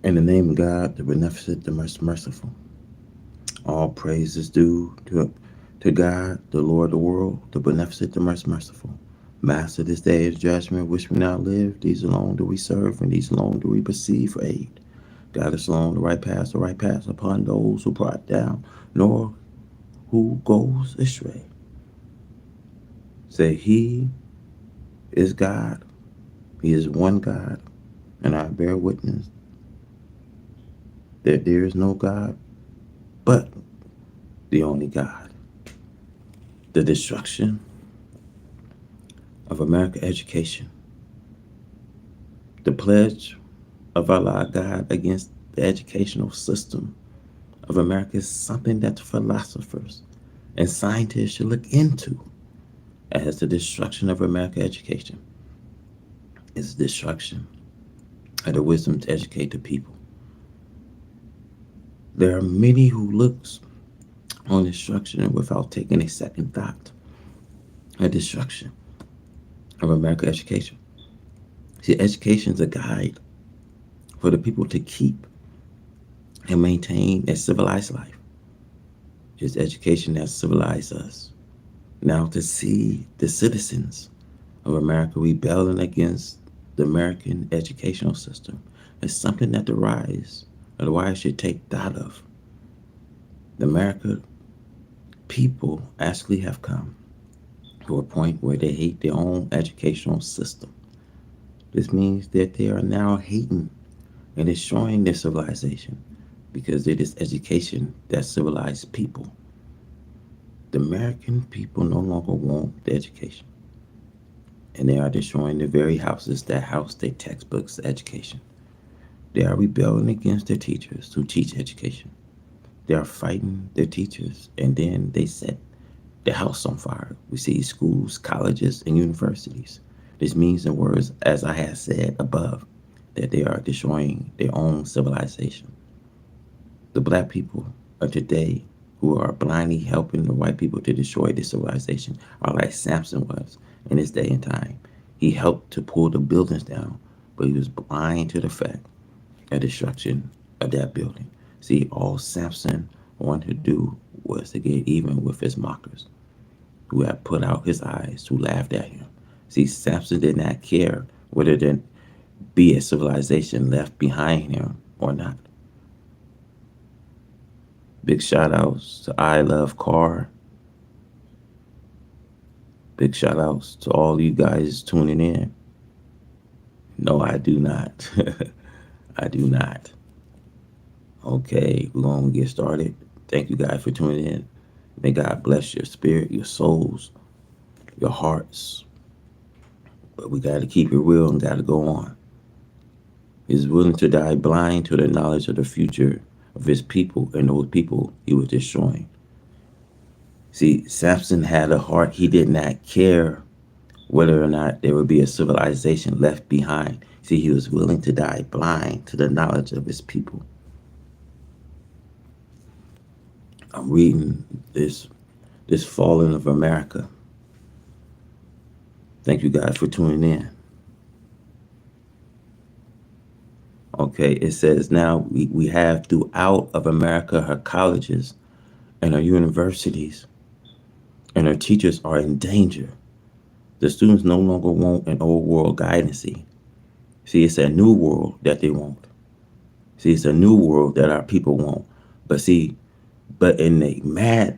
In the name of God, the beneficent, the most merciful, all praise is due to God, the Lord of the world, the beneficent, the most merciful. Master, this day is judgment, which we now live. These alone do we serve, and these alone do we perceive for aid. God us alone the right path upon those who brought down, nor who goes astray. Say, He is God, He is one God, and I bear witness that there is no God but the only God. The destruction of American education, the pledge of Allah God against the educational system of America is something that philosophers and scientists should look into as the destruction of American education is destruction of the wisdom to educate the people. There are many who looks on destruction without taking a second thought at destruction of American education. See, education is a guide for the people to keep and maintain a civilized life. It's education that civilized us. Now to see the citizens of America rebelling against the American educational system is something that the rise should take thought of. The American people actually have come to a point where they hate their own educational system. This means that they are now hating and destroying their civilization because it is education that civilized people. The American people no longer want the education, and they are destroying the very houses that house their textbooks education. They are rebelling against their teachers who teach education. They are fighting their teachers, and then they set the house on fire. We see schools, colleges, and universities. This means, in words as I have said above, that they are destroying their own civilization. The black people of today who are blindly helping the white people to destroy this civilization are like Samson was in his day and time. He helped to pull the buildings down, but he was blind to the fact of destruction of that building. See, all Samson wanted to do was to get even with his mockers who had put out his eyes, who laughed at him. See, Samson did not care whether there be a civilization left behind him or not. Big shout outs to I Love Car. Big shout outs to all you guys tuning in. No, I do not. I do not. Okay, we're going to get started. Thank you guys for tuning in. May God bless your spirit, your souls, your hearts. But we got to keep it real and got to go on. He's willing to die blind to the knowledge of the future of his people and those people he was destroying. See, Samson had a heart. He did not care whether or not there would be a civilization left behind. See, he was willing to die blind to the knowledge of his people. I'm reading this falling of America. Thank you guys for tuning in. Okay, it says now we have throughout of America her colleges and her universities and her teachers are in danger. The students no longer want an old world guidance. See, it's a new world that they want. See, it's a new world that our people want. But see, but in the mad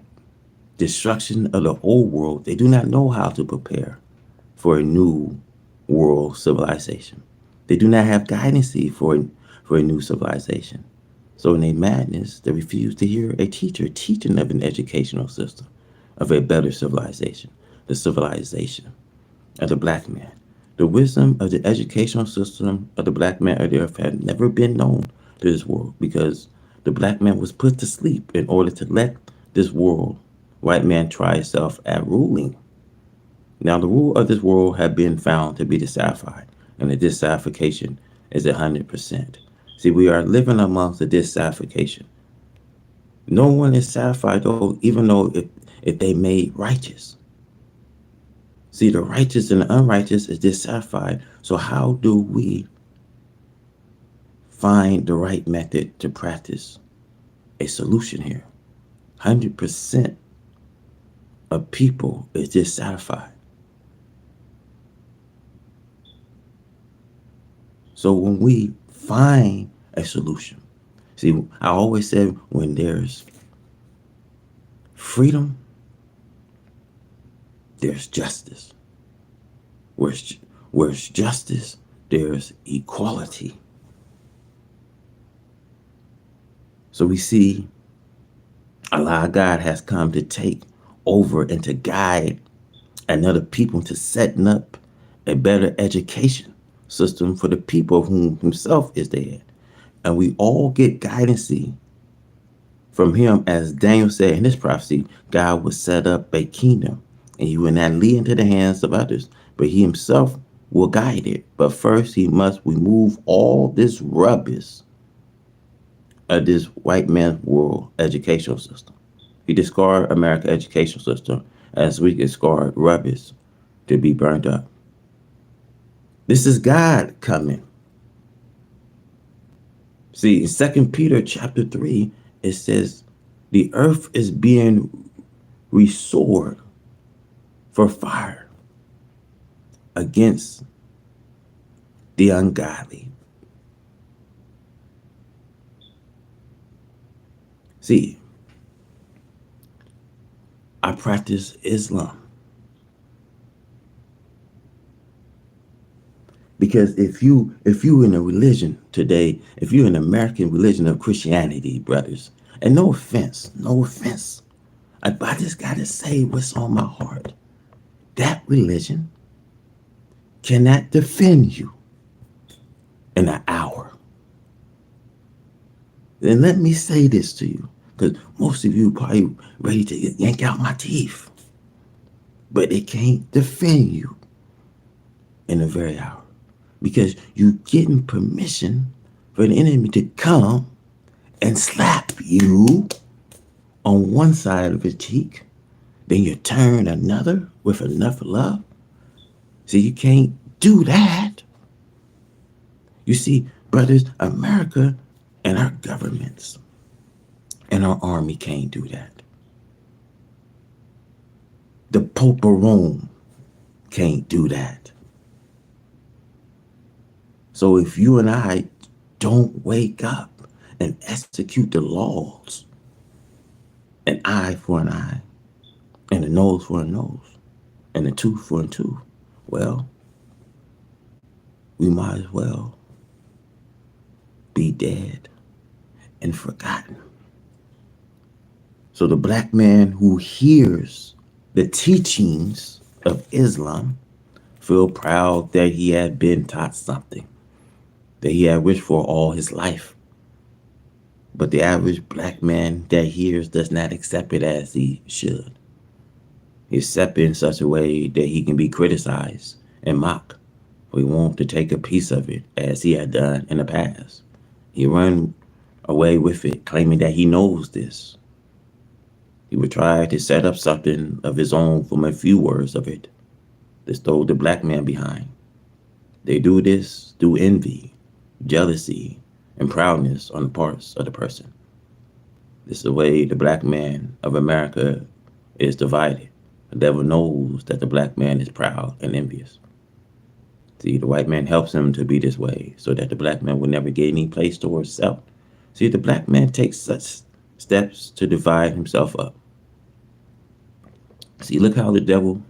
destruction of the old world, they do not know how to prepare for a new world civilization. They do not have guidance for a new civilization. So in their madness, they refuse to hear a teacher teaching of an educational system of a better civilization, the civilization of the black man. The wisdom of the educational system of the black man of the earth had never been known to this world because the black man was put to sleep in order to let this world, white man, try itself at ruling. Now, the rule of this world had been found to be dissatisfied, and the dissatisfaction is 100%. See, we are living amongst the dissatisfaction. No one is satisfied, though, even though if they made righteous. See, the righteous and the unrighteous is dissatisfied. So how do we find the right method to practice a solution here. 100% of people is dissatisfied. So when we find a solution, see, I always said when there's freedom, there's justice. Where's, where's justice, there's equality. So we see Allah God has come to take over and to guide another people to setting up a better education system for the people whom himself is the head. And we all get guidance from him, as Daniel said in his prophecy, God would set up a kingdom and he will not lead into the hands of others, but he himself will guide it. But first he must remove all this rubbish of this white man's world educational system. He discarded American educational system as we discard rubbish to be burned up. This is God coming. See, in 2 Peter chapter 3, it says, the earth is being restored for fire against the ungodly. See, I practice Islam because if you in a religion today, if you're an American religion of Christianity, brothers, and no offense, I just gotta say what's on my heart. That religion cannot defend you in an hour. Then let me say this to you, because most of you probably ready to yank out my teeth, but it can't defend you in a very hour, because you getting permission for the enemy to come and slap you on one side of his cheek, then you turn another with enough love. See, you can't do that. You see, brothers, America and our governments and our army can't do that. The Pope of Rome can't do that. So if you and I don't wake up and execute the laws, an eye for an eye, and a nose for a nose, and a tooth for a tooth, well, we might as well be dead and forgotten. So the black man who hears the teachings of Islam feel proud that he had been taught something that he had wished for all his life. But the average black man that hears does not accept it as he should. He accepts it in such a way that he can be criticized and mocked. We want to take a piece of it as he had done in the past. He run away with it, claiming that he knows this. He would try to set up something of his own from a few words of it. This throw the black man behind. They do this through envy, jealousy, and proudness on the parts of the person. This is the way the black man of America is divided. The devil knows that the black man is proud and envious. See, the white man helps him to be this way so that the black man will never get any place towards self. See, the black man takes such steps to divide himself up. See, look how the devil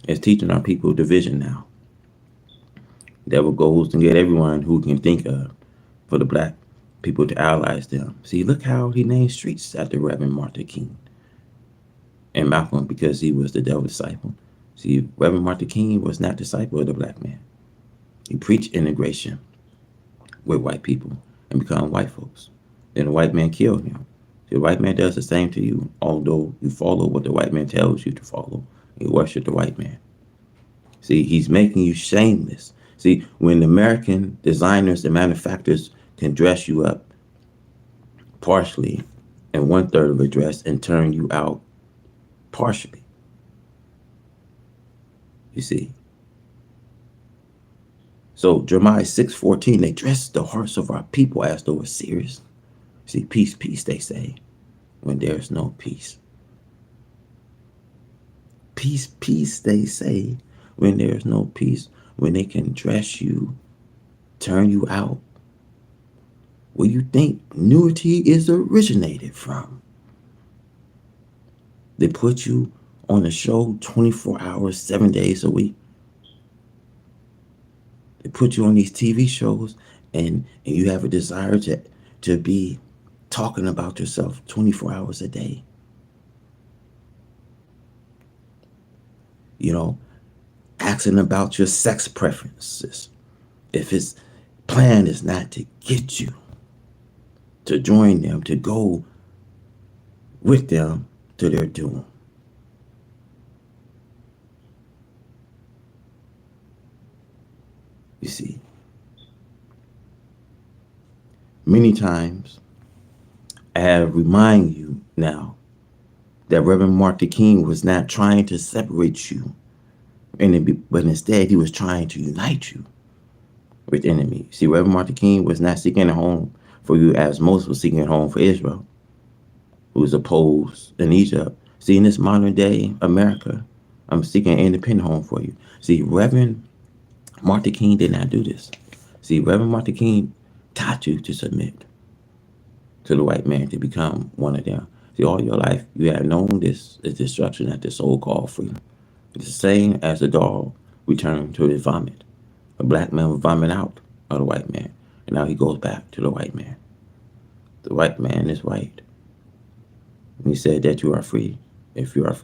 is teaching our people division now. The devil goes to get everyone who can think of for the black people to allies them. See, look how he named streets after Reverend Martin King and Malcolm, because he was the devil's disciple. See, Reverend Martin King was not disciple of the black man. He preached integration with white people and become white folks. Then the white man killed him. See, the white man does the same to you, although you follow what the white man tells you to follow. You worship the white man. See, he's making you shameless. See, when American designers and manufacturers can dress you up partially and 1/3 of a dress and turn you out partially. You see. So Jeremiah 6:14, they dress the hearts of our people as though it's serious. See, peace, peace, they say, when there's no peace. Peace, peace, they say, when there's no peace, when they can dress you, turn you out, where you think nudity is originated from. They put you on a show 24 hours, 7 days a week. They put you on these TV shows and you have a desire to be talking about yourself 24 hours a day. You know, asking about your sex preferences. If his plan is not to get you to join them, to go with them to their doom. You see, many times I have remind you now that Reverend Martin King was not trying to separate you, but instead he was trying to unite you with enemies. See, Reverend Martin King was not seeking a home for you as Moses was seeking a home for Israel, who was opposed in Egypt. See, in this modern day America, I'm seeking an independent home for you. See, Reverend Martin King did not do this. See, Reverend Martin King taught you to submit to the white man to become one of them. See, all your life you have known this is destruction that the soul called freedom. It's the same as a dog returned to his vomit. A black man would vomit out of the white man, and now he goes back to the white man. The white man is white. And he said that you are free. If you are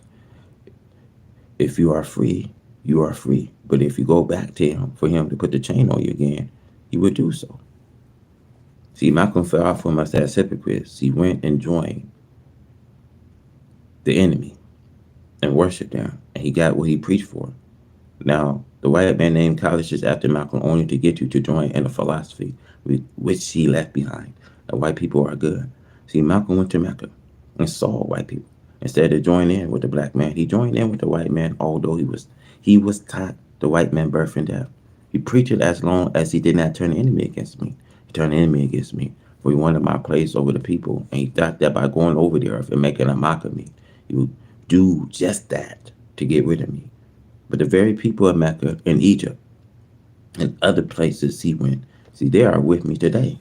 if you are free, you are free. But if you go back to him for him to put the chain on you again, he would do so. See, Malcolm fell off from us as hypocrites. He went and joined the enemy and worshiped them, and he got what he preached for. Now, the white man named colleges after Malcolm only to get you to join in a philosophy which he left behind. That white people are good. See, Malcolm went to Mecca and saw white people. Instead of joining in with the black man, he joined in with the white man, although he was taught the white man birth and death. He preached it as long as he did not turn the enemy against me. He turned the enemy against me, for he wanted my place over the people, and he thought that by going over the earth and making a mock of me, he would do just that to get rid of me. But the very people of Mecca and Egypt and other places he went, see, they are with me today.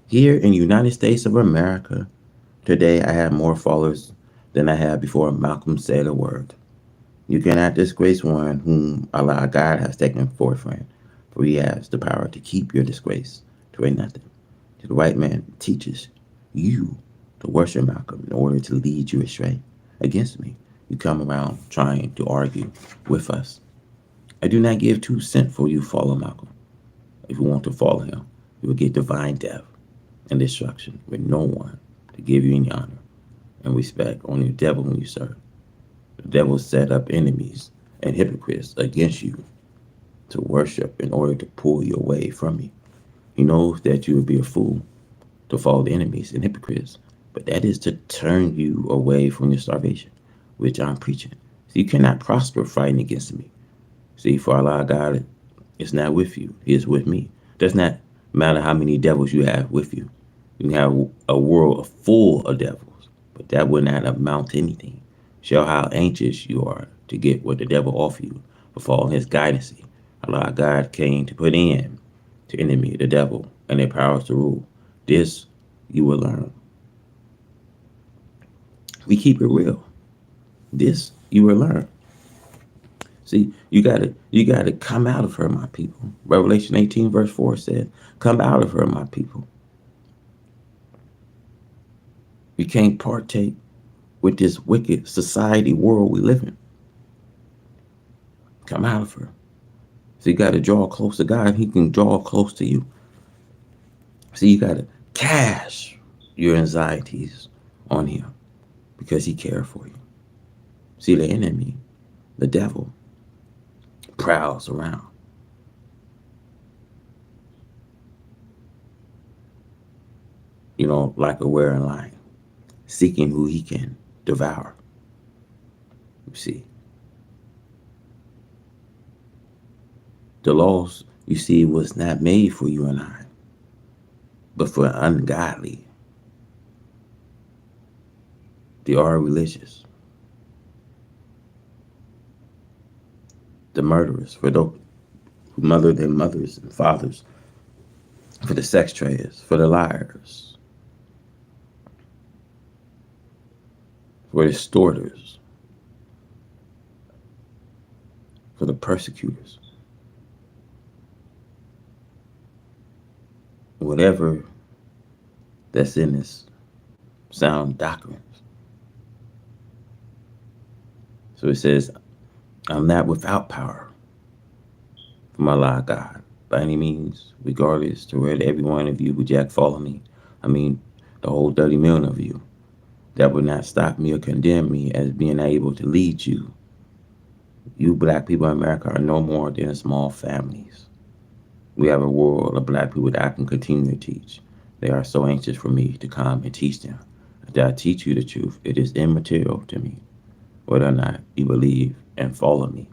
Here in the United States of America, today I have more followers than I had before Malcolm said a word. You cannot disgrace one whom Allah God has taken for a friend, for he has the power to keep your disgrace to a nothing. The white man teaches you to worship Malcolm in order to lead you astray against me. You come around trying to argue with us. I do not give 2 cents for you follow Malcolm. If you want to follow him, you will get divine death and destruction with no one to give you any honor and respect, only the devil whom you serve. The devil set up enemies and hypocrites against you to worship in order to pull you away from me. He knows that you will be a fool to follow the enemies and hypocrites, but that is to turn you away from your salvation, which I'm preaching. So you cannot prosper fighting against me. See, for Allah God is not with you, He is with me. It does not matter how many devils you have with you. You can have a world full of devils, but that will not amount to anything. Show how anxious you are to get what the devil offer you for following his guidance. Allah God came to put in to enemy, the devil, and their powers to rule. This you will learn. We keep it real. This you will learn. See, you gotta come out of her, my people. Revelation 18, verse 4 said, come out of her, my people. You can't partake with this wicked society world we live in. Come out of her. So you gotta draw close to God. He can draw close to you. See, you gotta cash your anxieties on him because he cares for you. See, the enemy, the devil, prowls around. Like a wearing lion, seeking who he can devour. You see, the laws You see, it was not made for you and I, but for the ungodly, the are religious, the murderers, for those who murder their mothers and fathers, for the sex traders, for the liars, for the extorters, for the persecutors, whatever that's in this sound doctrines. So it says, I'm not without power from Allah God by any means, regardless to where every one of you would jack follow me. I mean, the whole 30 million of you. That would not stop me or condemn me as being able to lead you. You black people in America are no more than small families. We have a world of black people that I can continue to teach. They are so anxious for me to come and teach them. That I teach you the truth. It is immaterial to me whether or not you believe and follow me.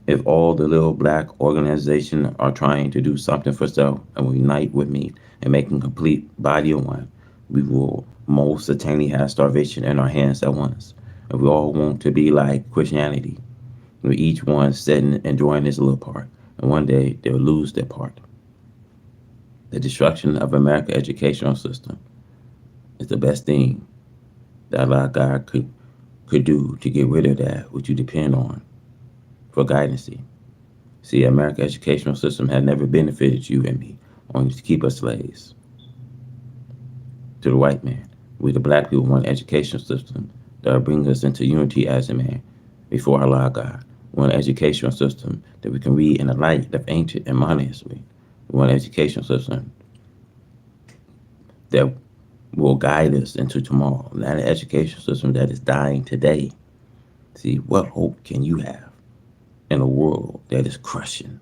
If all the little black organizations are trying to do something for self and will unite with me and make a complete body of one, we will most certainly have starvation in our hands at once. And we all want to be like Christianity, where each one sitting and enjoying his little part, and one day they'll lose their part. The destruction of America's educational system is the best thing that Allah God could do to get rid of that which you depend on for guidance. See, America's educational system had never benefited you and me, only to keep us slaves to the white man. We, the black people, want an educational system that will bring us into unity as a man before Allah God. We want an educational system that we can read in the light of ancient and modern history. We want an educational system that will guide us into tomorrow, not an educational system that is dying today. See, what hope can you have in a world that is crushing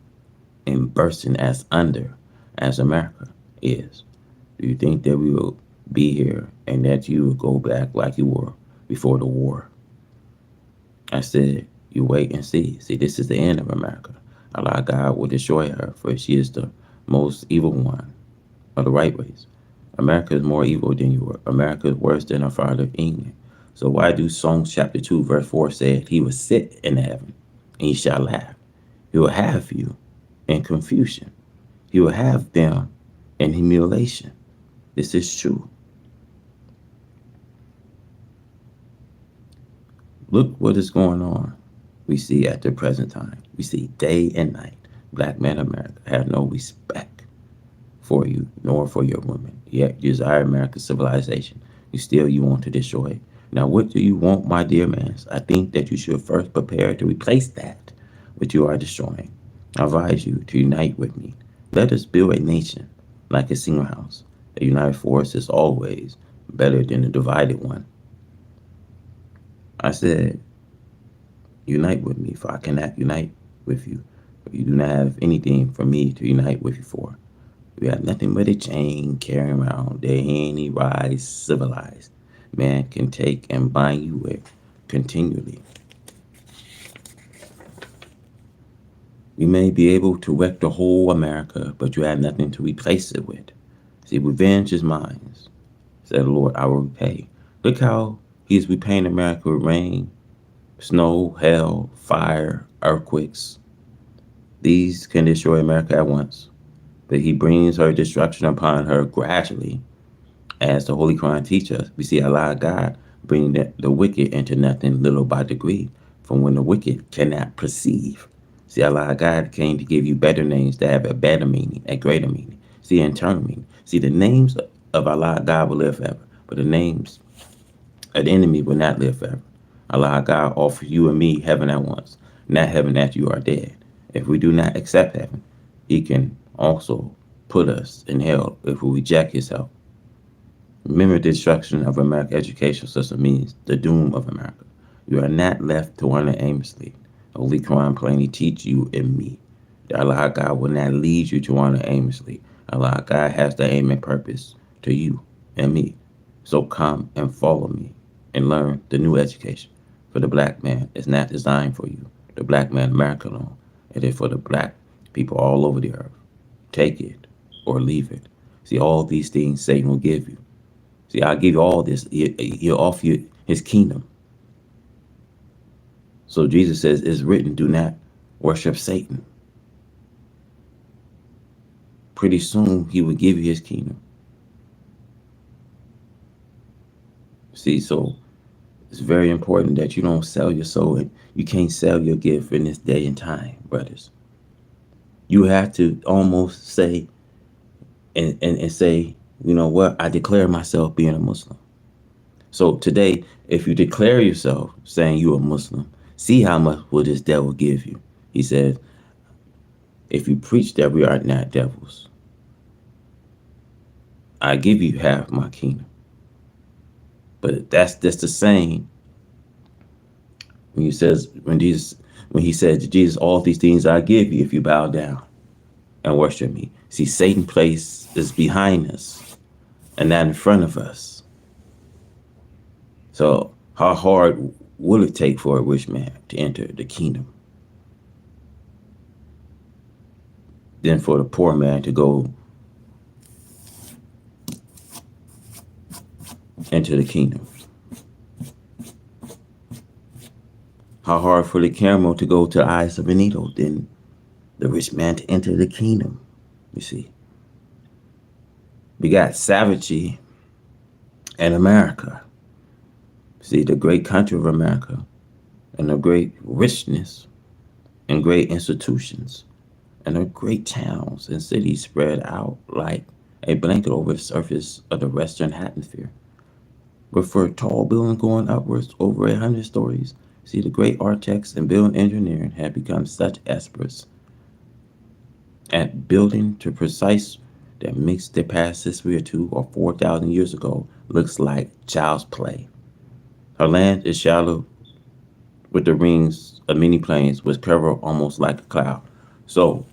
and bursting as America is? Do you think that we will be here and that you will go back like you were before the war? I said, you wait and see. See, this is the end of America. Allah God will destroy her, for she is the most evil one of the right race. America is more evil than you were. America is worse than our father England. So why do Psalms chapter 2, verse 4 say he will sit in heaven and he shall laugh? He will have you in confusion. He will have them in humiliation. This is true. Look what is going on. We see at the present time. We see day and night. Black men in America have no respect for you nor for your women. Yet you desire America's civilization. You want to destroy it. Now, what do you want, my dear man? I think that you should first prepare to replace that which you are destroying. I advise you to unite with me. Let us build a nation like a single house. A united force is always better than a divided one. I said, unite with me, for I cannot unite with you. You do not have anything for me to unite with you for. You have nothing but a chain carrying around that any rise civilized man can take and bind you with continually. You may be able to wreck the whole America, but you have nothing to replace it with. See, revenge is mine, said the Lord, I will repay. Look how he is repaying America with rain, snow, hail, fire, earthquakes. These can destroy America at once, but he brings her destruction upon her gradually. As the Holy Quran teaches us, we see Allah God bring the wicked into nothing little by degree, from when the wicked cannot perceive. See, Allah God came to give you better names that have a better meaning, a greater meaning. See, internal meaning. See, the names of Allah God will live forever, but the names of the enemy will not live forever. Allah God offers you and me heaven at once, not heaven after you are dead. If we do not accept heaven, he can also put us in hell if we reject his help. Remember, the destruction of America's education system means the doom of America. You are not left to wander aimlessly. The Holy Quran plainly teach you and me that Allah God will not lead you to wander aimlessly. Allah God has the aim and purpose to you and me. So come and follow me and learn the new education. For the black man is not designed for you. The black man, America alone. It is for the black People all over the earth. Take it or leave it. See, all these things Satan will give you. See, I'll give you all this. He'll offer you his kingdom. So Jesus says, it's written, do not worship Satan. Pretty soon, he will give you his kingdom. See, so it's very important that you don't sell your soul. And you can't sell your gift in this day and time, brothers. You have to almost say, and say, you know what? I declare myself being a Muslim. So today, if you declare yourself saying you're a Muslim, see how much will this devil give you. He said, if you preach that we are not devils, I give you half my kingdom. But that's just the saying when he said to Jesus, all these things I give you if you bow down and worship me. See, Satan's place is behind us and not in front of us. So how hard will it take for a rich man to enter the kingdom than for the poor man to go into the kingdom? How hard for the camel to go to the eyes of a needle than the rich man to enter the kingdom? You see, we got savagery in America. See, the great country of America and the great richness and great institutions and the great towns and cities spread out like a blanket over the surface of the Western Hemisphere. But for tall buildings going upwards over 100 stories, see, the great architects and building engineering have become such experts at building to precise that makes their past history or 2 or 4,000 years ago looks like child's play. Her land is shallow with the rings of many plains which cover almost like a cloud. So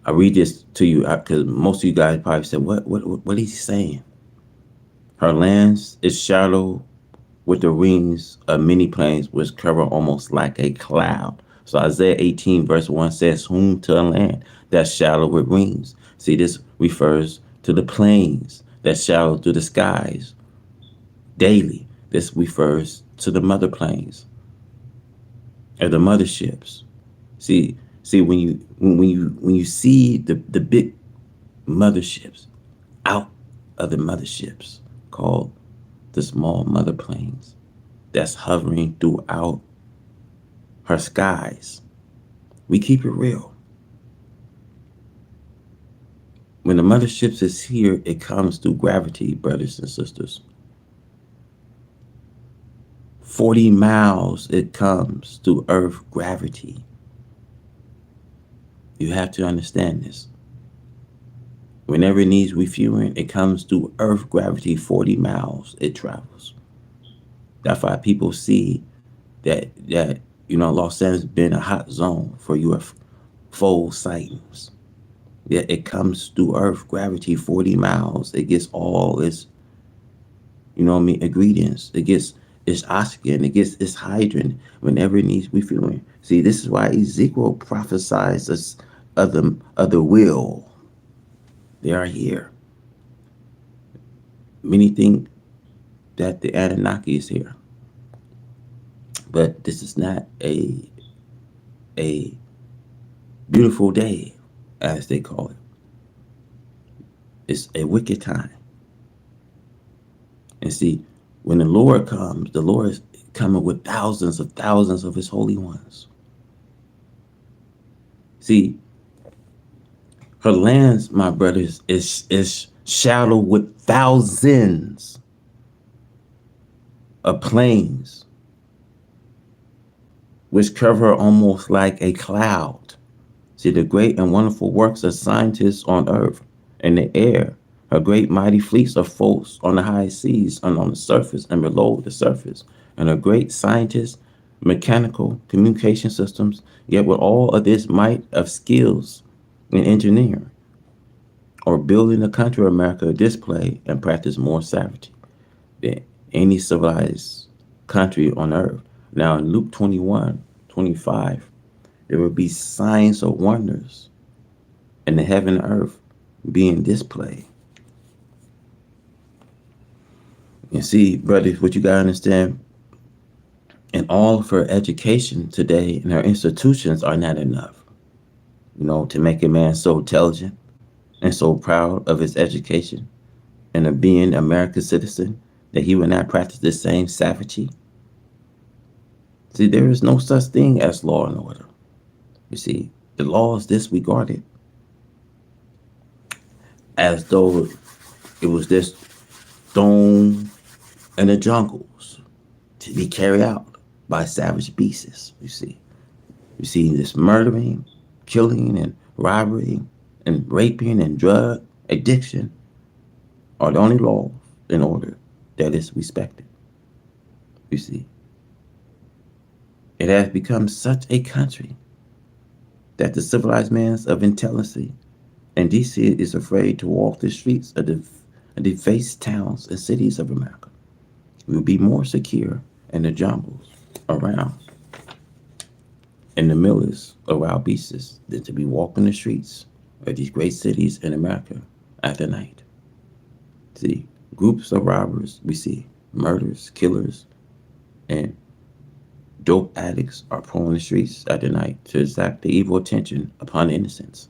I read this to you because most of you guys probably said, what is he saying? Her lands is shallow with the rings of many plains which cover almost like a cloud. So Isaiah 18 verse 1 says, whom to a land that's shallow with rings. See, this refers to the plains that's shallow to the skies daily. This refers to the mother plains or the motherships. See, when you see the big motherships out of the motherships called the small mother plains that's hovering throughout her skies. We keep it real. When the motherships is here, it comes through gravity, brothers and sisters. 40 miles it comes through Earth gravity. You have to understand this. Whenever it needs refueling, it comes through Earth gravity. 40 miles it travels. That's why people see that Los Angeles been a hot zone for UFO sightings. Yeah, it comes through Earth gravity 40 miles. It gets all its, ingredients. It gets its oxygen. It gets its hydrogen whenever it needs refueling. See, this is why Ezekiel prophesies us of the will. They are here. Many think that the Anunnaki is here. But this is not a beautiful day, as they call it. It's a wicked time. And see, when the Lord comes, the Lord is coming with thousands of his holy ones. See, her lands, my brothers, is shallow with thousands of plains, which cover almost like a cloud. See, the great and wonderful works of scientists on earth and the air, her great mighty fleets of folks on the high seas and on the surface and below the surface, and her great scientists, mechanical communication systems, yet with all of this might of skills in engineering, or building a country of America display and practice more savagery than any civilized country on earth. Now in Luke 21:25, there will be signs of wonders and the heaven and earth being displayed. And see, brothers, what you gotta understand, and all of her education today and her institutions are not enough, to make a man so intelligent and so proud of his education and of being America's citizen that he would not practice the same savagery. See, there is no such thing as law and order. You see, the law is disregarded as though it was this thrown in the jungles to be carried out by savage beasts. You see this murdering, killing, and robbery, and raping, and drug addiction are the only laws in order that is respected. You see, it has become such a country that the civilized man of intelligence and DC is afraid to walk the streets of the defaced towns and cities of America. We will be more secure in the jungles around in the millers of wild beasts than to be walking the streets of these great cities in America at the night. See, groups of robbers, we see murderers, killers, and dope addicts are prone the streets at the night to exact the evil attention upon the innocents.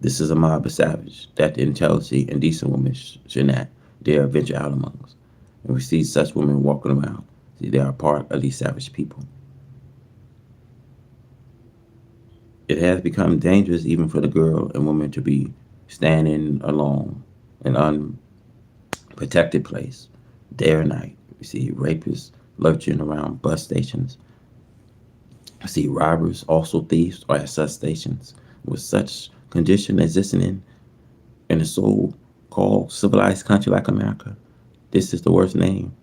This is a mob of savage that the intelligent and decent women should not dare venture out among us. And we see such women walking around. See, they are part of these savage people. It has become dangerous even for the girl and woman to be standing alone in unprotected place day or night. We see rapists lurching around bus stations. I see robbers, also thieves, are at such stations. With such condition existing in a so-called civilized country like America, this is the worst name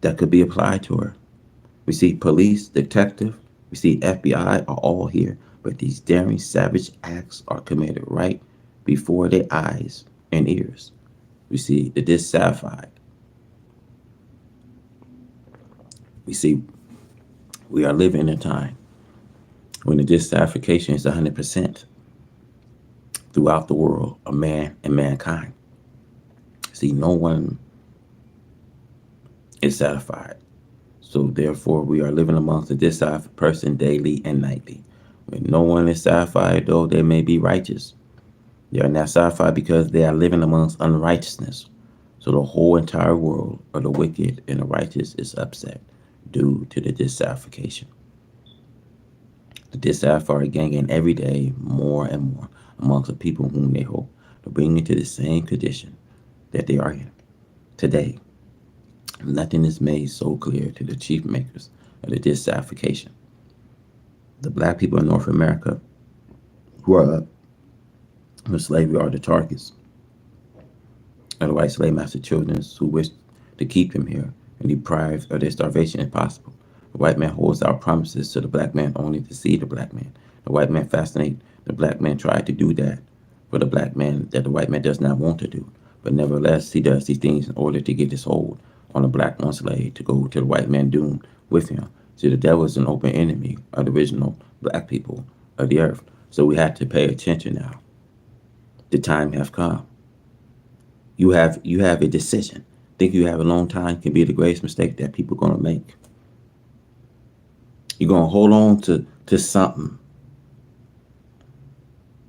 that could be applied to her. We see police, detective, we see FBI are all here, but these daring, savage acts are committed right before their eyes and ears. We see the dissatisfied. We see we are living in a time when the dissatisfaction is 100% throughout the world of man and mankind. See, no one is satisfied. So therefore, we are living amongst a dissatisfied person daily and nightly. When no one is satisfied, though they may be righteous, they are not satisfied because they are living amongst unrighteousness. So the whole entire world of the wicked and the righteous is upset due to the dissatisfaction. The dissatisfied are gaining every day more and more amongst the people whom they hope to bring into the same condition that they are in today. Nothing is made so clear to the chief makers of the dissatisfaction. The black people in North America who are up with slavery are the targets of the white slave master children who wish to keep them here and deprive of their starvation if possible. The white man holds out promises to the black man only to see the black man. The white man fascinate the black man tried to do that for the black man that the white man does not want to do. But nevertheless, he does these things in order to get his hold on the black one slave to go to the white man doomed with him. See, the devil is an open enemy of the original black people of the earth. So we have to pay attention now. The time has come. You have a decision. Think you have a long time can be the greatest mistake that people are gonna make. You're gonna hold on to something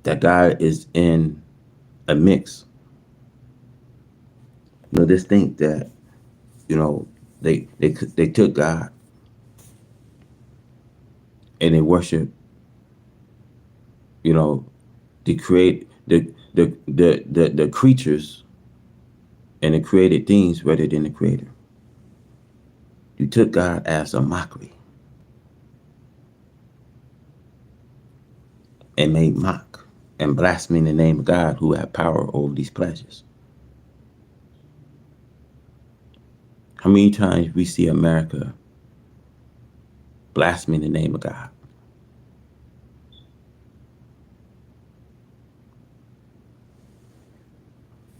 that God is in a mix. Just think that they took God and they worship the create the creatures and the created things rather than the creator. You took God as a mockery and made mock and blaspheme the name of God who had power over these pleasures. How many times we see America blaspheming the name of God?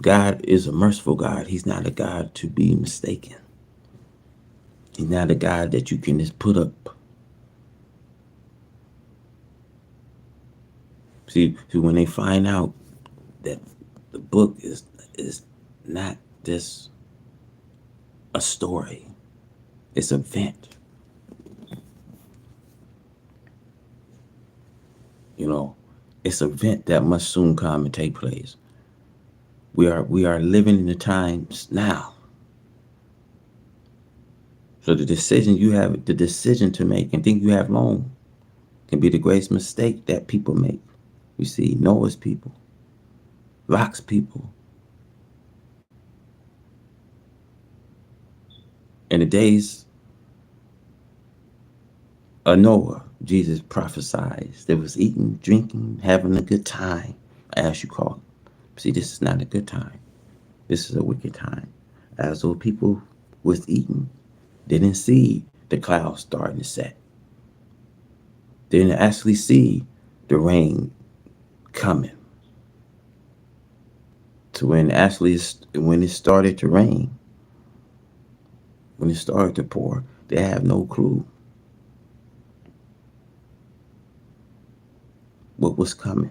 God is a merciful God. He's not a God to be mistaken. He's not a God that you can just put up. See, when they find out that the book is not just a story, it's an event. You know, it's an event that must soon come and take place. We are living in the times now. So the decision to make and think you have long can be the greatest mistake that people make. You see, Noah's people, Lot's people, in the days of Noah, Jesus prophesied there was eating, drinking, having a good time, as you call it. See, this is not a good time. This is a wicked time. As though people was eating, they didn't see the clouds starting to set. They didn't actually see the rain coming. To when it started to rain, when it started to pour, they have no clue what was coming.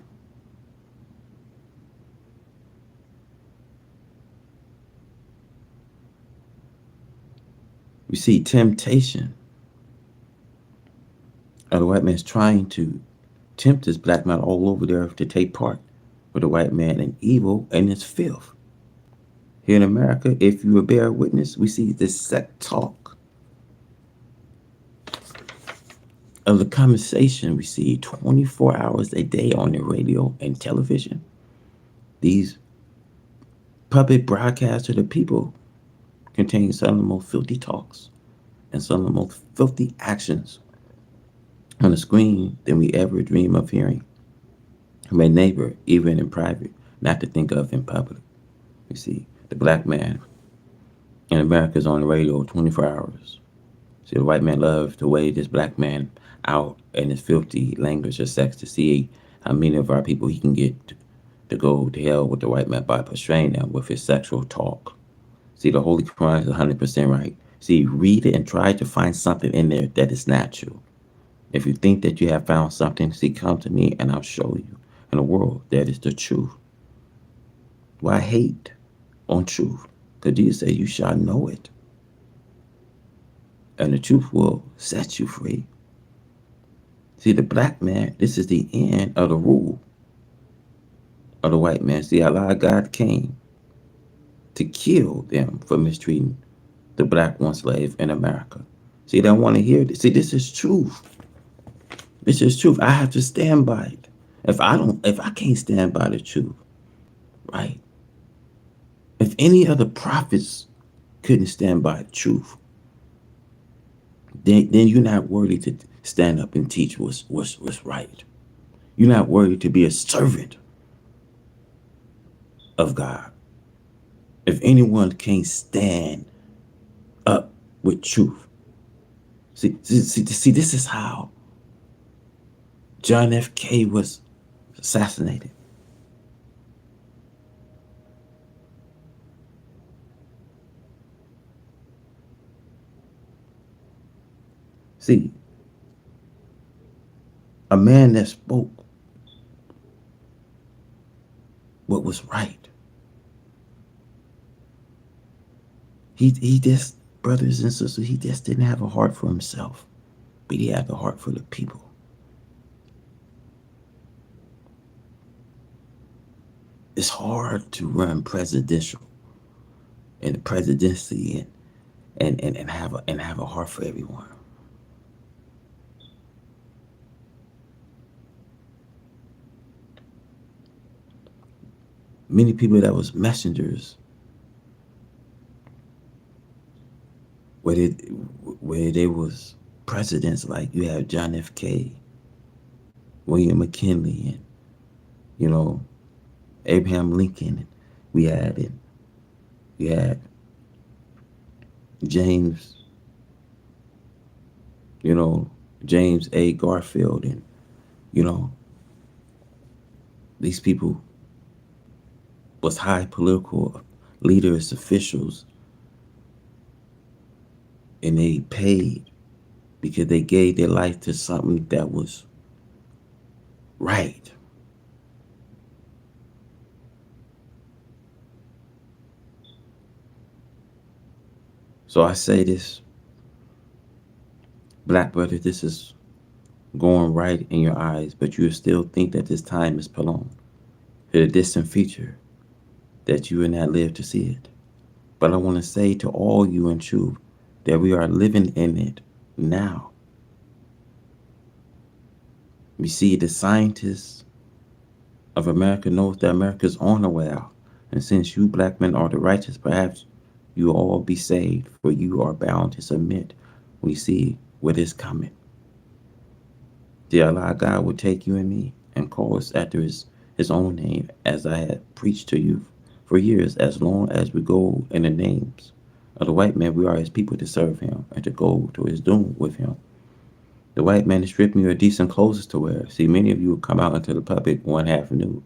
You see, temptation of the white man's trying to tempt this black man all over the earth to take part with the white man in evil and its filth. Here in America, if you will bear witness, we see this set talk of the conversation we see 24 hours a day on the radio and television. These puppet broadcasts to the people contain some of the most filthy talks and some of the most filthy actions on the screen than we ever dream of hearing from a neighbor, even in private, not to think of in public. You see, the black man in America is on the radio 24 hours. See, the white man loves to weigh this black man out in his filthy language of sex to see how many of our people he can get to go to hell with the white man by portraying them with his sexual talk. See, the Holy Quran is 100% right. See, read it and try to find something in there that is natural. If you think that you have found something, see, come to me and I'll show you in a world that is the truth. Why hate on truth? Because Jesus said, you shall know it. And the truth will set you free. See, the black man, this is the end of the rule of the white man. See, Allah God came to kill them for mistreating the black one slave in America. See, they don't want to hear this. See, this is truth. This is truth. I have to stand by it. If I can't stand by the truth, right? If any other prophets couldn't stand by the truth, then you're not worthy to stand up and teach what's right. You're not worthy to be a servant of God. If anyone can't stand up with truth, see, this is how John F. K. was assassinated. See, a man that spoke what was right. He just, brothers and sisters, he just didn't have a heart for himself, but he had a heart for the people. It's hard to run presidential and the presidency and have a heart for everyone. Many people that was messengers where they, where they was presidents, like you have John F. K., William McKinley, and you know Abraham Lincoln. And we had James, you know James A. Garfield, and you know these people was high political leaders, officials, and they paid because they gave their life to something that was right. So I say this, black brother, this is going right in your eyes, but you still think that this time is prolonged. It's a distant future that you will not live to see it. But I want to say to all you in truth that we are living in it now. We see the scientists of America knows that America is on the way out. And since you black men are the righteous, perhaps you will all be saved, for you are bound to submit when you see what is coming. Dear Allah, God will take you and me and call us after his own name, as I had preached to you for years, as long as we go in the names of the white man, we are his people to serve him and to go to his doom with him. The white man is stripping you of decent clothes to wear. See, many of you will come out into the public one half nude.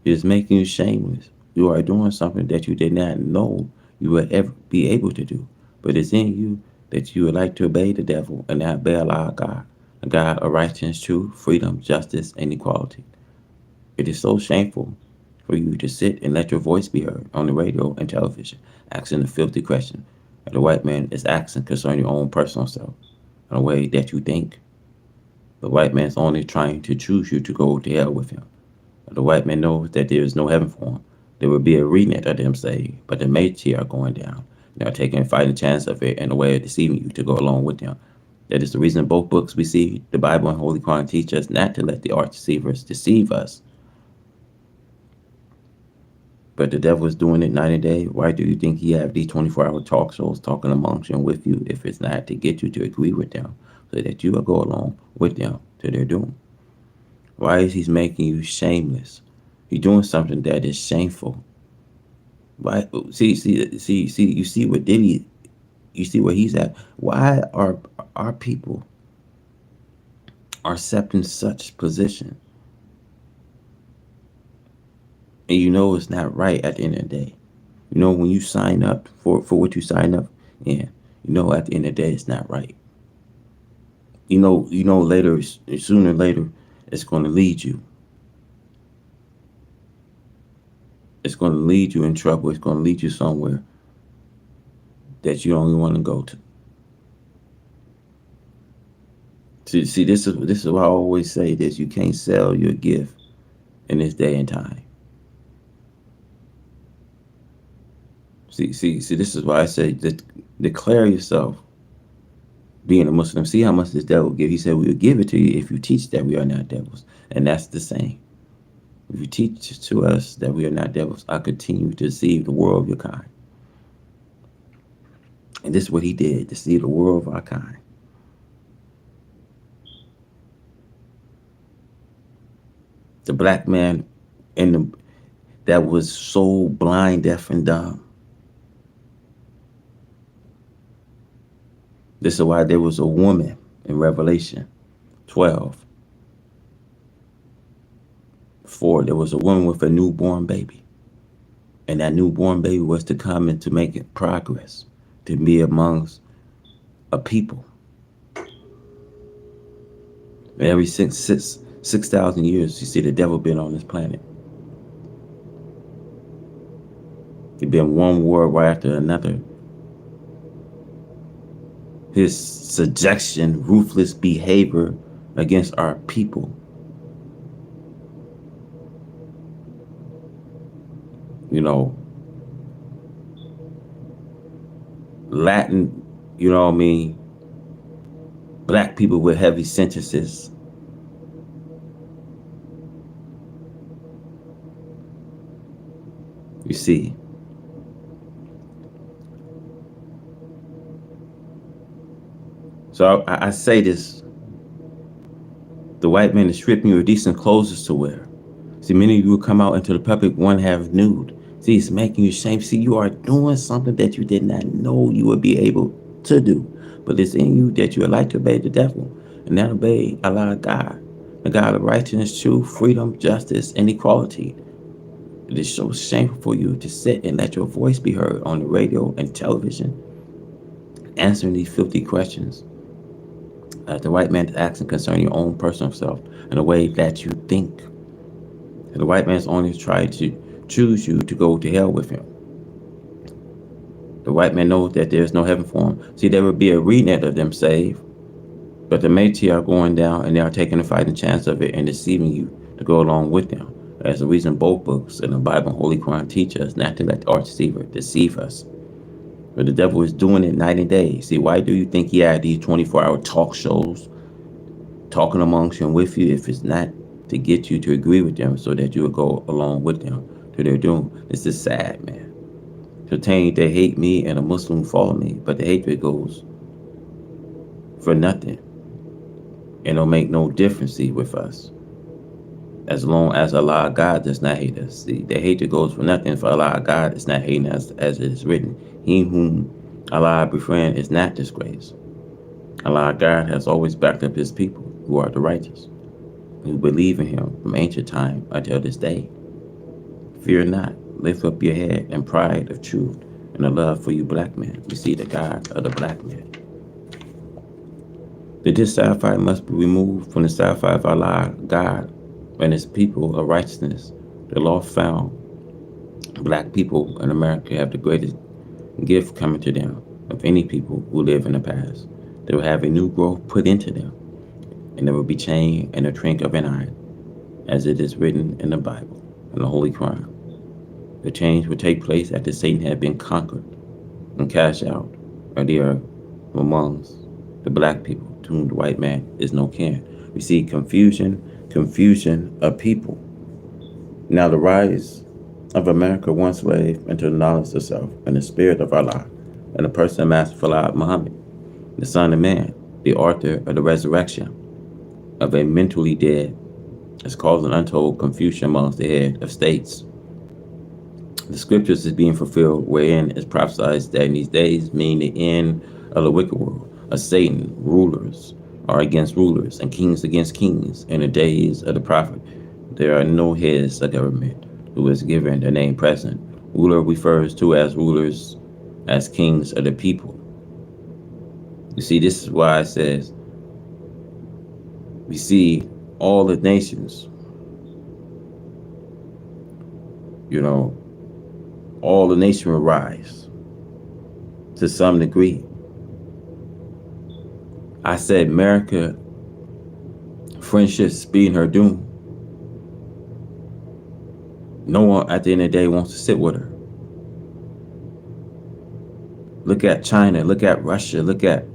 It is making you shameless. You are doing something that you did not know you would ever be able to do. But it's in you that you would like to obey the devil and not obey Allah God, a God of righteousness, truth, freedom, justice, and equality. It is so shameful for you to sit and let your voice be heard on the radio and television, asking a filthy question. And the white man is asking concerning your own personal self in a way that you think. The white man is only trying to choose you to go to hell with him. The white man knows that there is no heaven for him. There will be a remnant of them saved, but the majority are going down. They are taking a fighting chance of it and a way of deceiving you to go along with them. That is the reason both books we see, the Bible and Holy Quran, teach us not to let the arch deceivers deceive us. But the devil is doing it night and day. Why do you think he have these 24-hour talk shows talking amongst you and with you if it's not to get you to agree with them so that you will go along with them to their doom? Why is he making you shameless? You're doing something that is shameful. Why? See. You see what Diddy. You see where he's at. Why are our people are accepting such position? And you know it's not right at the end of the day. You know when you sign up for what you sign up, yeah. You know at the end of the day it's not right. You know later, sooner or later, it's going to lead you. It's going to lead you in trouble. It's going to lead you somewhere that you don't even want to go to. See, this is why I always say this: you can't sell your gift in this day and time. See. This is why I say that declare yourself being a Muslim. See how much this devil give. He said we will give it to you if you teach that we are not devils, and that's the same. If you teach to us that we are not devils, I continue to deceive the world of your kind. And this is what he did: deceive the world of our kind. The black man in the that was so blind, deaf, and dumb. This is why there was a woman in Revelation 12. 4, there was a woman with a newborn baby. And that newborn baby was to come and to make it progress, to be amongst a people. And every 6,000 years, you see the devil been on this planet. It's been one war right after another. His subjection, ruthless behavior against our people. You know, Latin, you know what I mean? Black people with heavy sentences. You see, so I say this: the white man is stripping you of decent clothes to wear. See, many of you will come out into the public one half nude. See, it's making you shame. See, you are doing something that you did not know you would be able to do. But it's in you that you would like to obey the devil and not obey Allah God, the God of righteousness, truth, freedom, justice, and equality. It is so shameful for you to sit and let your voice be heard on the radio and television, answering these filthy questions. The white man is asking concerning your own personal self in a way that you think. And the white man's only trying to choose you to go to hell with him. The white man knows that there is no heaven for him. See, there will be a remnant of them saved, but the majority are going down and they are taking the fighting chance of it and deceiving you to go along with them. That's the reason both books in the Bible and Holy Quran teach us not to let the arch deceiver deceive us. But the devil is doing it night and day. See, why do you think he had these 24-hour talk shows talking amongst you and with you if it's not to get you to agree with them so that you will go along with them to their doom? This is sad, man. To think they hate me and a Muslim follow me, but the hatred goes for nothing. And it'll make no difference with us. As long as Allah God does not hate us. See, the hatred goes for nothing, for Allah God is not hating us, as it is written. He whom Allah befriend is not disgraced. Allah God has always backed up his people who are the righteous, who believe in him from ancient time until this day. Fear not, lift up your head in pride of truth and the love for you black men. You see the God of the black man. The dissatisfied must be removed from the satisfied of Allah God and his people of righteousness. The law found black people in America have the greatest gift coming to them of any people who live in the past. They will have a new growth put into them, and they will be changed in a twinkle of an eye, as it is written in the Bible and the Holy Quran. The change will take place after Satan had been conquered and cast out of the earth amongst the black people, to whom the white man is no kin. We see confusion of people. Now the rise of America, one slave, into the knowledge of self and the spirit of Allah, and the person of Master Fard Muhammad, the Son of Man, the author of the resurrection of a mentally dead, is causing untold confusion amongst the head of states. The scriptures is being fulfilled, wherein is prophesied that in these days mean the end of the wicked world, of Satan, rulers are against rulers, and kings against kings. In the days of the prophet, there are no heads of government who is given the name president. Ruler refers to as rulers, as kings of the people. You see, this is why it says, we see all the nations, all the nations will rise to some degree. I said America, friendship speeding her doom. No one at the end of the day wants to sit with her. Look at China, look at Russia, look at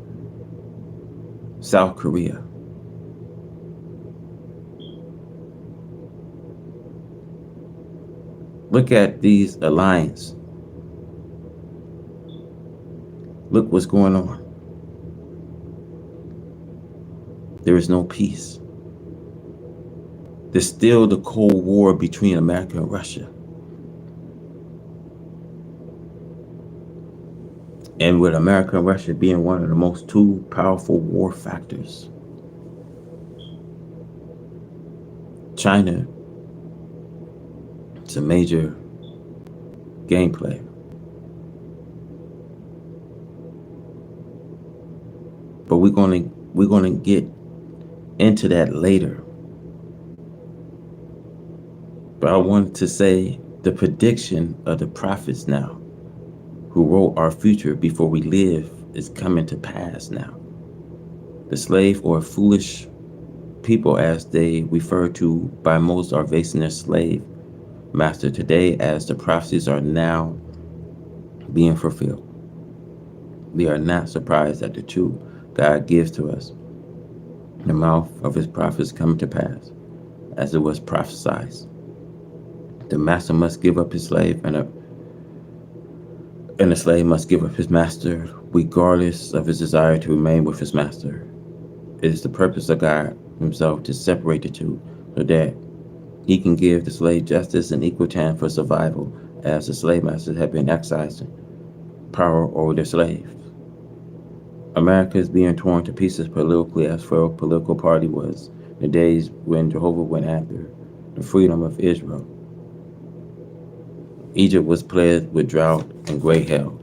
South Korea. Look at these alliances. Look what's going on. There is no peace. There's still the Cold War between America and Russia. And with America and Russia being one of the most two powerful war factors, China is a major game player. But we're gonna get into that later. But I wanted to say the prediction of the prophets now, who wrote our future before we live, is coming to pass now. The slave or foolish people, as they refer to by most, are facing their slave master today, as the prophecies are now being fulfilled. We are not surprised that the truth God gives to us, the mouth of his prophets, coming to pass, as it was prophesied. The master must give up his slave, and the slave must give up his master, regardless of his desire to remain with his master. It is the purpose of God himself to separate the two, so that he can give the slave justice and equal chance for survival, as the slave masters have been exercising power over their slaves. America is being torn to pieces politically, as Pharaoh's political party was in the days when Jehovah went after the freedom of Israel. Egypt was plagued with drought and great hail,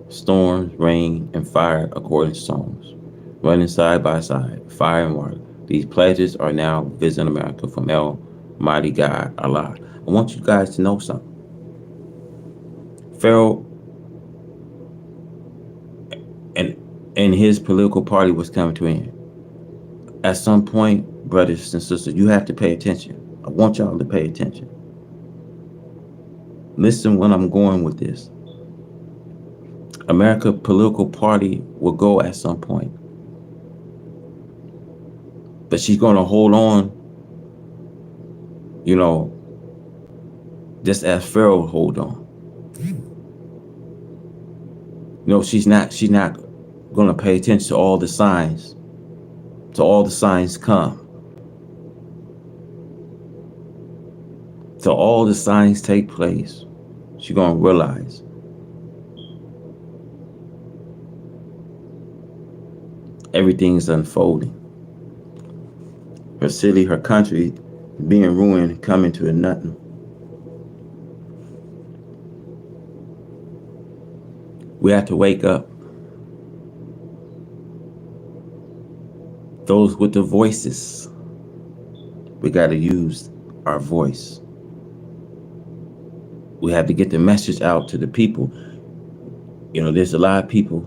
storms, rain, and fire, according to Psalms, running side by side, fire and water. These plagues are now visiting America from Almighty God, Allah. I want you guys to know something. Pharaoh and his political party was coming to an end. At some point, brothers and sisters, you have to pay attention. I want y'all to pay attention. Listen when I'm going with this. America political party will go at some point. But she's going to hold on, you know, just as Pharaoh hold on. She's not going to pay attention to all the signs. To all the signs come. Till all the signs take place. She's going to realize everything's unfolding. Her city, her country being ruined, coming to a nothing. We have to wake up. Those with the voices, we got to use our voice. We have to get the message out to the people. There's a lot of people,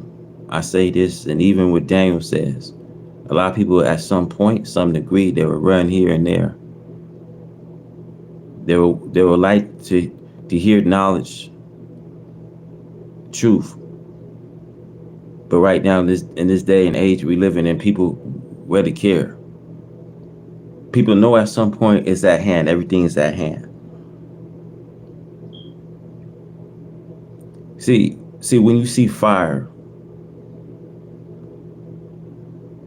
I say this, and even what Daniel says, a lot of people at some point, some degree, they will run here and there. They will like to hear knowledge, truth. But right now, in this day and age we live in, people really care. People know at some point it's at hand. Everything is at hand. See, when you see fire,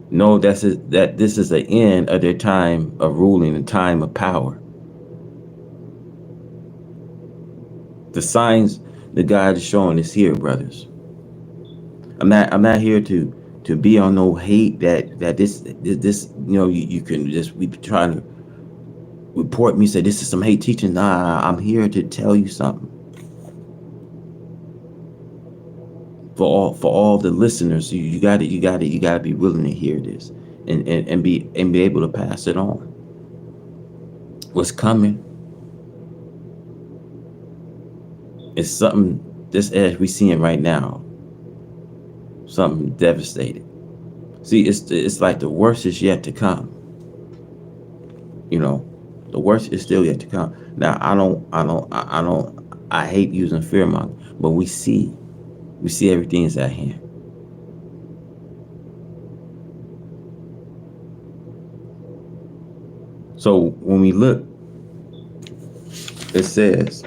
know that this is the end of their time of ruling, the time of power. The signs that God is showing is here, brothers. I'm not here to be on no hate that this you can just be trying to report me, say this is some hate teaching. Nah, I'm here to tell you something. For all the listeners, you gotta be willing to hear this and be able to pass it on. What's coming is something this as we seeing right now. Something devastating. See, it's like the worst is yet to come. The worst is still yet to come. Now, I hate using fearmonger, but we see everything is at hand. So when we look, it says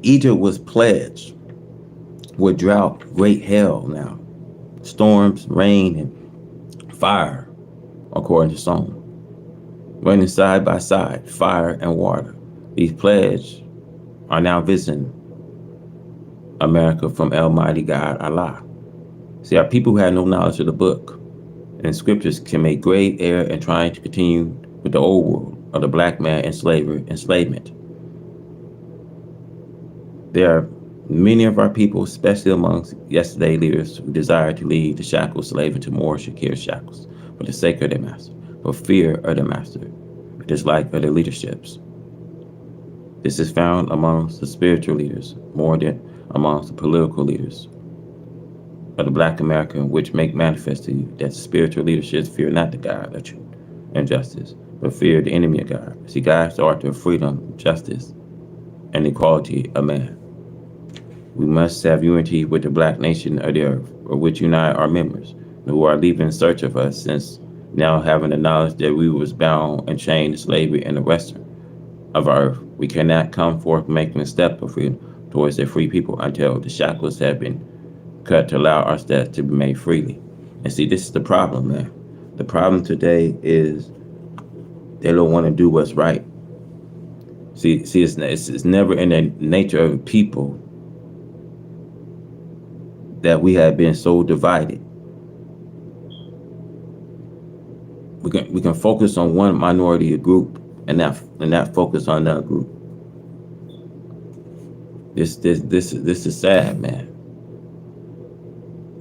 Egypt was pledged with drought, great hail now, storms, rain, and fire, according to Psalm. Running side by side, fire and water. These plagues are now visiting America from Almighty God, Allah. See, our people who had no knowledge of the book and scriptures can make grave error in trying to continue with the old world of the black man and enslavement. There are many of our people, especially amongst yesterday leaders, who desire to leave the shackles of slavery to more secure shackles for the sake of their master, for fear of their master, dislike of their leaderships. This is found amongst the spiritual leaders more than amongst the political leaders of the Black America, which make manifest to you that spiritual leaderships fear not the God of truth and justice, but fear the enemy of God. See, God is the author of freedom, justice, and equality of man. We must have unity with the black nation of the earth, or which unite our members, who are leaving in search of us, since now having the knowledge that we was bound and chained to slavery in the western of our earth, we cannot come forth making a step of freedom towards a free people until the shackles have been cut to allow our steps to be made freely. And see, this is the problem, man. The problem today is they don't want to do what's right. See, it's never in the nature of people that we have been so divided. We can focus on one minority or group and not focus on another group. This is sad, man.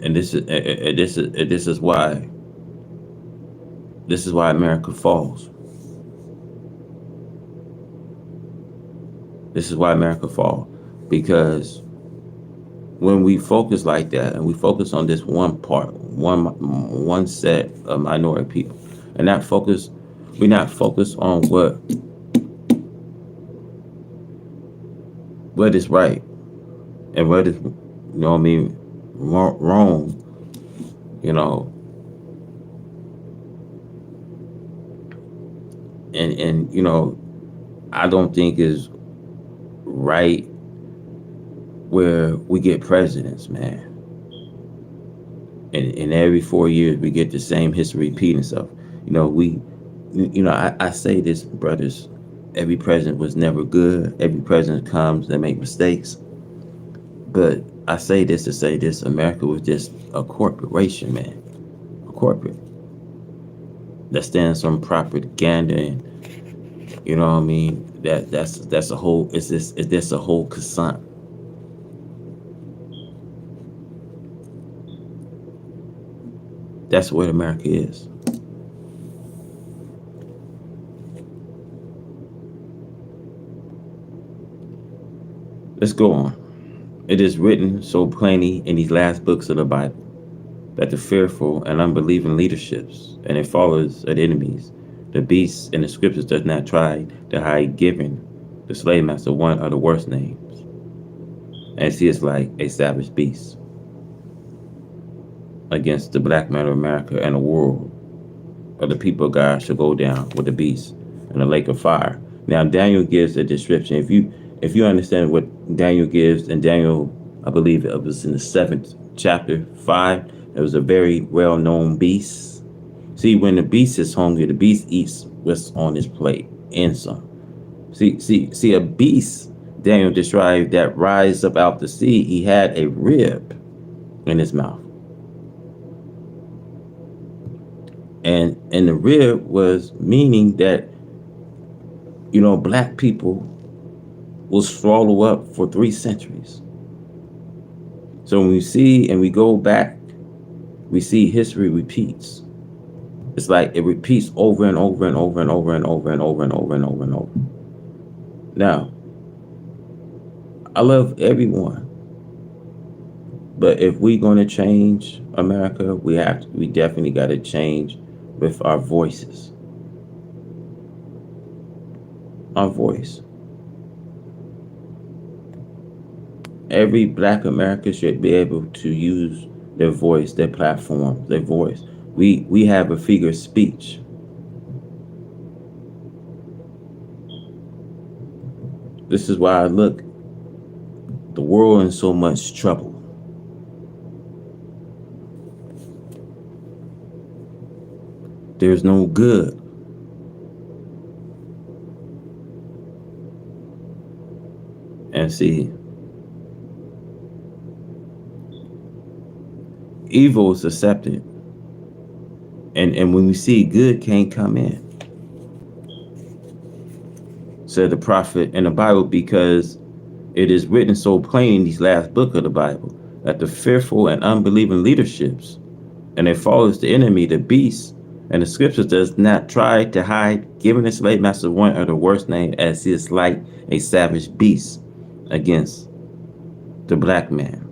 And this is why America falls. This is why America falls, because when we focus like that and we focus on this one part, one set of minority people, and not focus, we're not focused on what is right and what is, wrong. You know, and I don't think is right where we get presidents, man. And every 4 years we get the same history repeating itself. We, I say this, brothers. Every president was never good. Every president comes and make mistakes. But I say this to say this: America was just a corporation, man. A corporate that stands on propaganda, and that's a whole. It's a whole croissant. That's what America is. Let's go on. It is written so plainly in these last books of the Bible that the fearful and unbelieving leaderships and their followers of enemies, the beasts in the scriptures does not try to hide giving the slave master one of the worst names, as he is like a savage beast against the black man of America and the world of the people of God shall go down with the beast in the lake of fire. Now Daniel gives a description. If you understand what Daniel gives, and Daniel, I believe it was in the 7th chapter 5, it was a very well known beast. See, when the beast is hungry, the beast eats what's on his plate and some. See, a beast Daniel described that rise up out the sea. He had a rib in his mouth. And the rib was meaning that, black people will swallow up for 3 centuries. So when we see and we go back, we see history repeats. It's like it repeats over and over and over and over and over and over and over and over and over. Now, I love everyone, but if we're going to change America, we definitely got to change with our voices. Our voice. Every black American should be able to use their voice, their platform, their voice. We have a figure of speech. This is why I look the world in so much trouble. There's no good. And see, evil is accepted. And when we see good can't come in, said the prophet in the Bible, because it is written so plain in these last book of the Bible that the fearful and unbelieving leaderships and their followers, the enemy, the beast, and the scriptures does not try to hide giving the slave master one of the worst name, as he is like a savage beast against the black man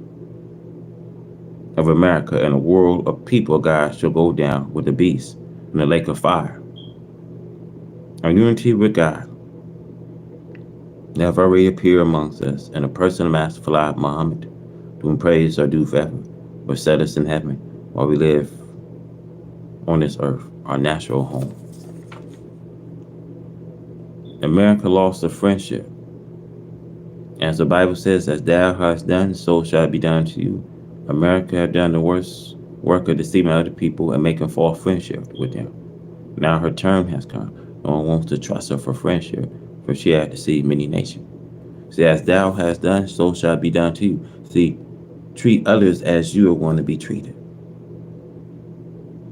of America and a world of people of God shall go down with the beast in the lake of fire. Our unity with God have already appeared amongst us, and the person of Master Fala Muhammad, whom praise are due forever, will set us in heaven while we live on this earth, our natural home. America lost a friendship. As the Bible says, as thou hast done, so shall it be done to you. America have done the worst work of deceiving other people and making false friendship with them. Now her term has come. No one wants to trust her for friendship, for she had deceived many nations. See, as thou hast done, so shall it be done to you. See, treat others as you are going to be treated.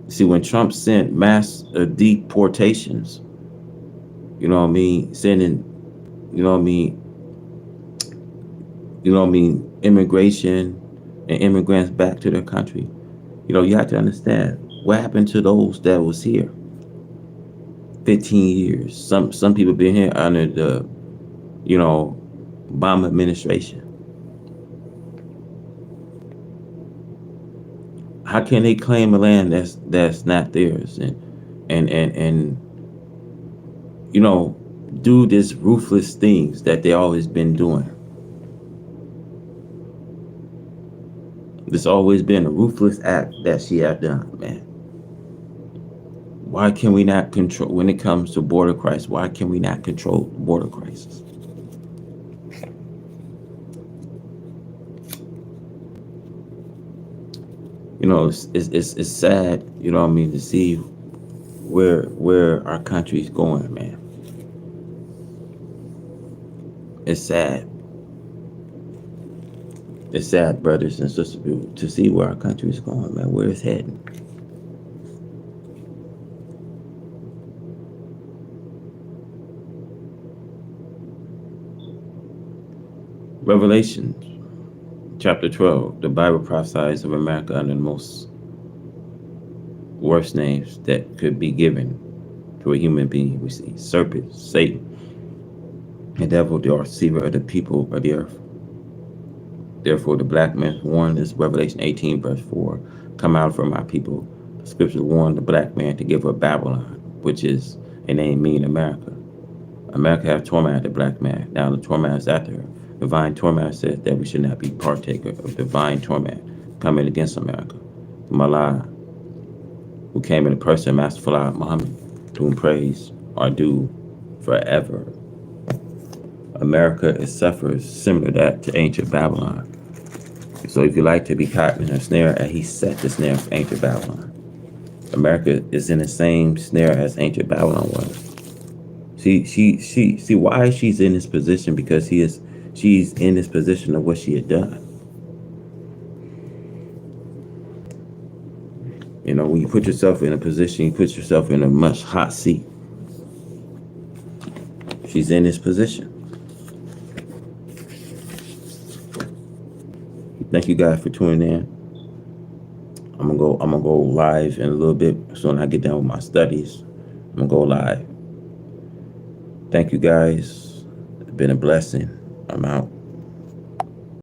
See, when Trump sent mass deportations, sending, immigration and immigrants back to their country, you have to understand what happened to those that was here 15 years. Some people been here under the, Obama administration. How can they claim a land that's not theirs, and you know, do this ruthless things that they always been doing? It's always been a ruthless act that she have done, man. Why can we not control when it comes to border crisis? Why can we not control border crisis? You know, it's sad. You know what I mean, to see where our country's going, man. It's sad. It's sad, brothers and sisters, to see where our country is going, man. Where it's heading. Revelation chapter 12. The Bible prophesies of America under the most worst names that could be given to a human being. We see serpent, Satan, the devil, the deceiver of the people of the earth. Therefore, the black man warned this, Revelation 18, verse 4, come out from my people. The scriptures warn the black man to give up Babylon, which is a name mean America. America have tormented the black man. Now the torment is after her. Divine torment says that we should not be partaker of divine torment coming against America. The Mallah, who came in the person of Master Fala Muhammad, to whom praise are due forever. America is suffers similar to that to ancient Babylon. So if you like to be caught in a snare, and he set the snare for ancient Babylon. America is in the same snare as ancient Babylon was. See why she's in this position, because she's in this position of what she had done. You know, when you put yourself in a position, you put yourself in a much hot seat. She's in this position. Thank you guys for tuning in. I'm gonna go live in a little bit. As soon as I get done with my studies, I'm gonna go live. Thank you guys. It's been a blessing. I'm out.